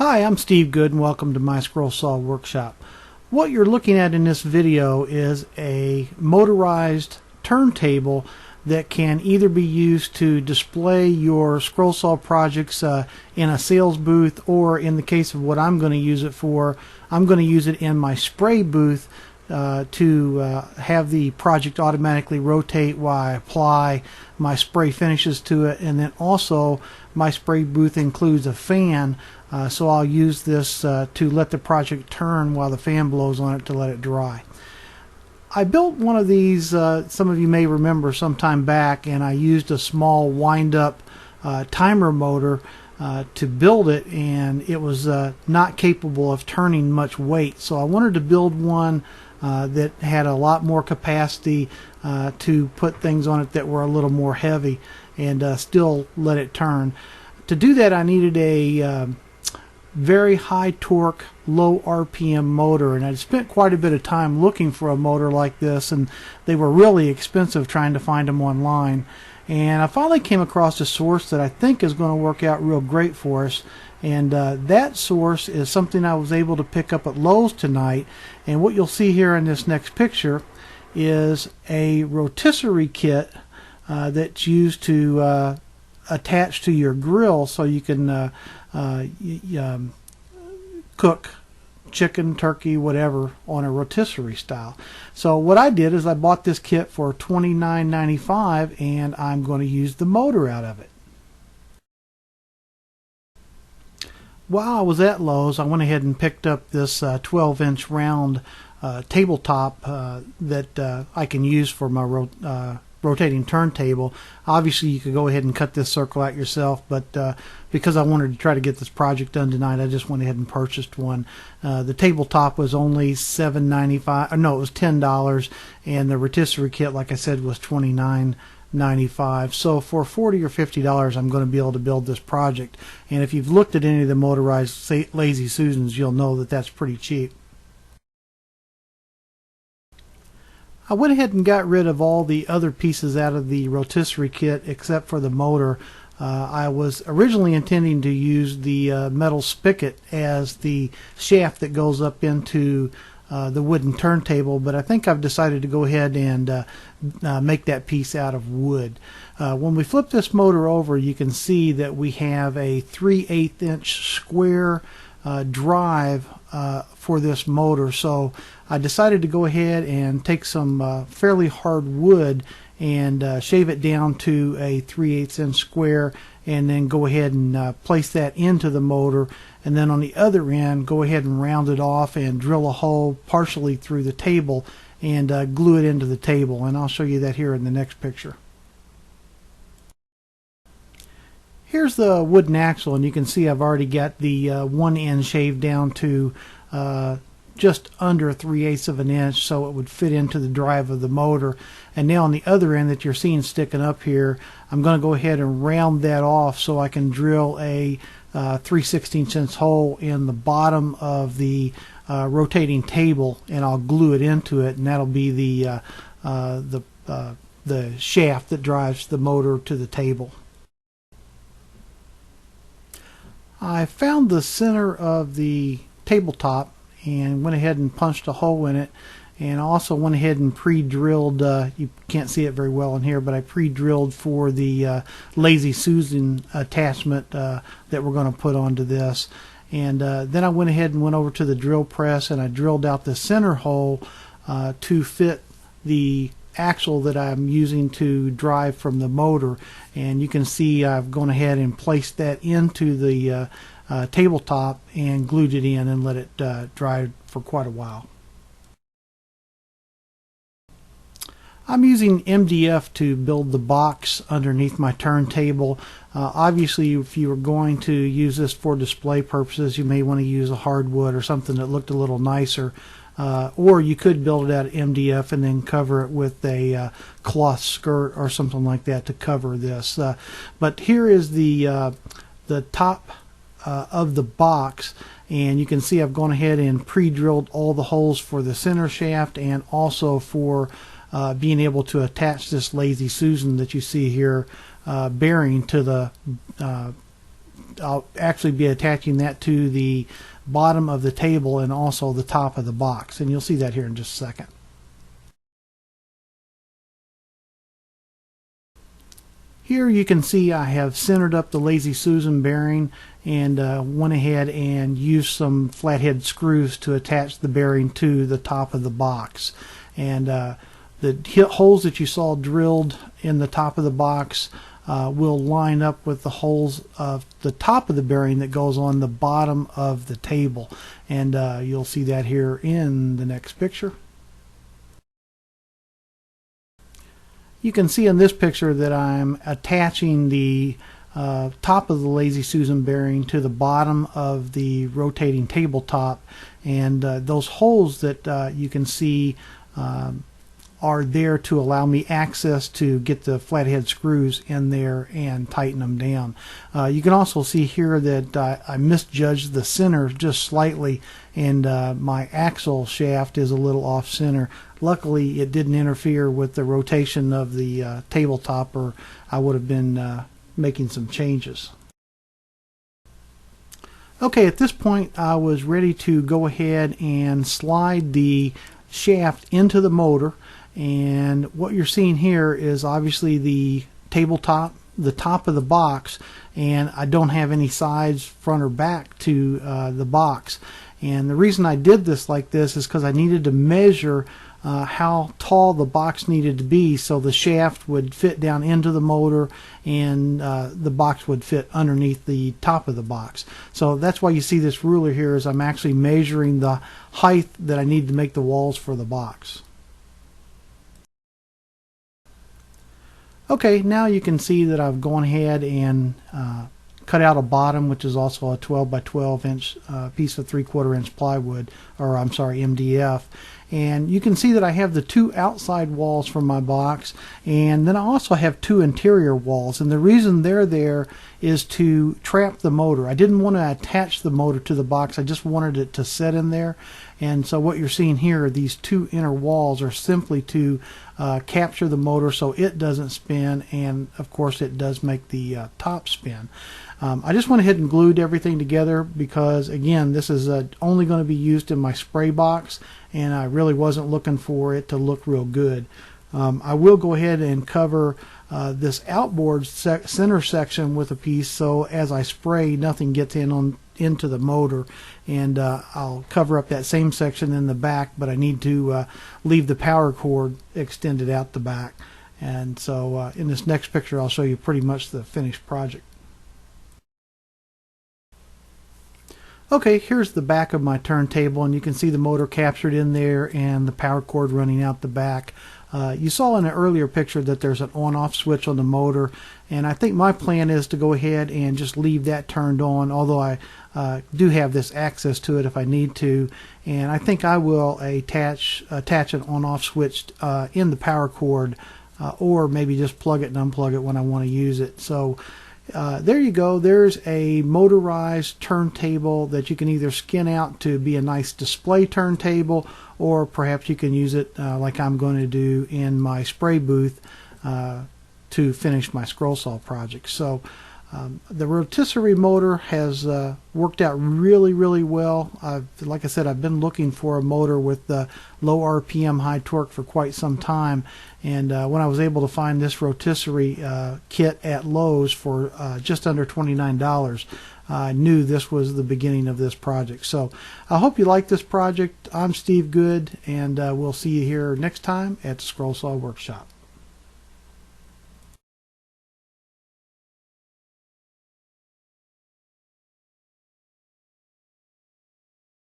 Hi, I'm Steve Good and welcome to my Scroll Saw Workshop. What you're looking at in this video is a motorized turntable that can either be used to display your scroll saw projects in a sales booth, or in the case of what I'm going to use it for, I'm going to use it in my spray booth to have the project automatically rotate while I apply my spray finishes to it. And then also my spray booth includes a fan, so I'll use this to let the project turn while the fan blows on it to let it dry. I built one of these, some of you may remember, sometime back, and I used a small wind-up timer motor to build it, and it was not capable of turning much weight. So I wanted to build one that had a lot more capacity to put things on it that were a little more heavy and still let it turn. To do that, I needed a very high torque, low RPM motor, and I'd spent quite a bit of time looking for a motor like this, and they were really expensive trying to find them online. And I finally came across a source that I think is going to work out real great for us, and that source is something I was able to pick up at Lowe's tonight. And what you'll see here in this next picture is a rotisserie kit that's used to attach to your grill, so you can cook chicken, turkey, whatever on a rotisserie style. So what I did is I bought this kit for $29.95, and I'm going to use the motor out of it. While I was at Lowe's, I went ahead and picked up this 12-inch round tabletop that I can use for my rotating turntable. Obviously you could go ahead and cut this circle out yourself, but because I wanted to try to get this project done tonight, I just went ahead and purchased one. The tabletop was only $7.95. No, it was $10, and the rotisserie kit, like I said, was $29.95. So for $40 or $50, I'm going to be able to build this project. And if you've looked at any of the motorized Lazy Susans, you'll know that that's pretty cheap. I went ahead and got rid of all the other pieces out of the rotisserie kit except for the motor. I was originally intending to use the metal spigot as the shaft that goes up into the wooden turntable, but I think I've decided to go ahead and make that piece out of wood. When we flip this motor over, you can see that we have a 3/8 inch square drive for this motor. So I decided to go ahead and take some fairly hard wood and shave it down to a 3/8 inch square, and then go ahead and place that into the motor, and then on the other end go ahead and round it off and drill a hole partially through the table and glue it into the table. And I'll show you that here in the next picture. Here's the wooden axle, and you can see I've already got the one end shaved down to just under 3/8 of an inch, so it would fit into the drive of the motor. And now on the other end that you're seeing sticking up here, I'm going to go ahead and round that off so I can drill a 3/16 inch hole in the bottom of the rotating table, and I'll glue it into it, and that'll be the shaft that drives the motor to the table. I found the center of the tabletop and went ahead and punched a hole in it, and also went ahead and pre-drilled, you can't see it very well in here, but I pre-drilled for the Lazy Susan attachment that we're going to put onto this. And then I went ahead and went over to the drill press, and I drilled out the center hole to fit the axle that I'm using to drive from the motor. And you can see I've gone ahead and placed that into the tabletop and glued it in and let it dry for quite a while. I'm using MDF to build the box underneath my turntable. Obviously, if you were going to use this for display purposes, you may want to use a hardwood or something that looked a little nicer. Or you could build it out of MDF and then cover it with a cloth skirt or something like that to cover this. But here is the top of the box, and you can see I've gone ahead and pre-drilled all the holes for the center shaft, and also for being able to attach this Lazy Susan that you see here bearing to the I'll actually be attaching that to the bottom of the table and also the top of the box, and you'll see that here in just a second. Here you can see I have centered up the Lazy Susan bearing and went ahead and used some flathead screws to attach the bearing to the top of the box. And the holes that you saw drilled in the top of the box will line up with the holes of the top of the bearing that goes on the bottom of the table. And you'll see that here in the next picture. You can see in this picture that I'm attaching the top of the Lazy Susan bearing to the bottom of the rotating tabletop, and those holes that you can see are there to allow me access to get the flathead screws in there and tighten them down. You can also see here that I misjudged the center just slightly, and my axle shaft is a little off center. Luckily it didn't interfere with the rotation of the tabletop, or I would have been making some changes. Okay, at this point I was ready to go ahead and slide the shaft into the motor, and what you're seeing here is obviously the tabletop, the top of the box, and I don't have any sides, front or back to the box. And the reason I did this like this is because I needed to measure how tall the box needed to be so the shaft would fit down into the motor and the box would fit underneath the top of the box. So that's why you see this ruler here, is I'm actually measuring the height that I need to make the walls for the box. Okay, now you can see that I've gone ahead and cut out a bottom, which is also a 12 by 12 inch piece of 3/4 inch plywood, or I'm sorry, MDF. And you can see that I have the two outside walls from my box, and then I also have two interior walls, and the reason they're there is to trap the motor. I didn't want to attach the motor to the box, I just wanted it to set in there. And so what you're seeing here, these two inner walls, are simply to capture the motor so it doesn't spin, and of course it does make the top spin. I just went ahead and glued everything together because, again, this is only going to be used in my spray box, and I really wasn't looking for it to look real good. I will go ahead and cover this outboard center section with a piece, so as I spray, nothing gets into the motor, and I'll cover up that same section in the back, but I need to leave the power cord extended out the back. And so in this next picture I'll show you pretty much the finished project. Okay, here's the back of my turntable, and you can see the motor captured in there and the power cord running out the back. You saw in an earlier picture that there's an on-off switch on the motor, and I think my plan is to go ahead and just leave that turned on, although I do have this access to it if I need to. And I think I will attach an on-off switch in the power cord, or maybe just plug it and unplug it when I want to use it. So there you go. There's a motorized turntable that you can either skin out to be a nice display turntable, or perhaps you can use it like I'm going to do in my spray booth to finish my scroll saw project. So the rotisserie motor has worked out really well. Like I said, I've been looking for a motor with low RPM, high torque for quite some time, and when I was able to find this rotisserie kit at Lowe's for just under $29, I knew this was the beginning of this project. So I hope you like this project. I'm Steve Good, and we'll see you here next time at the Scroll Saw Workshop.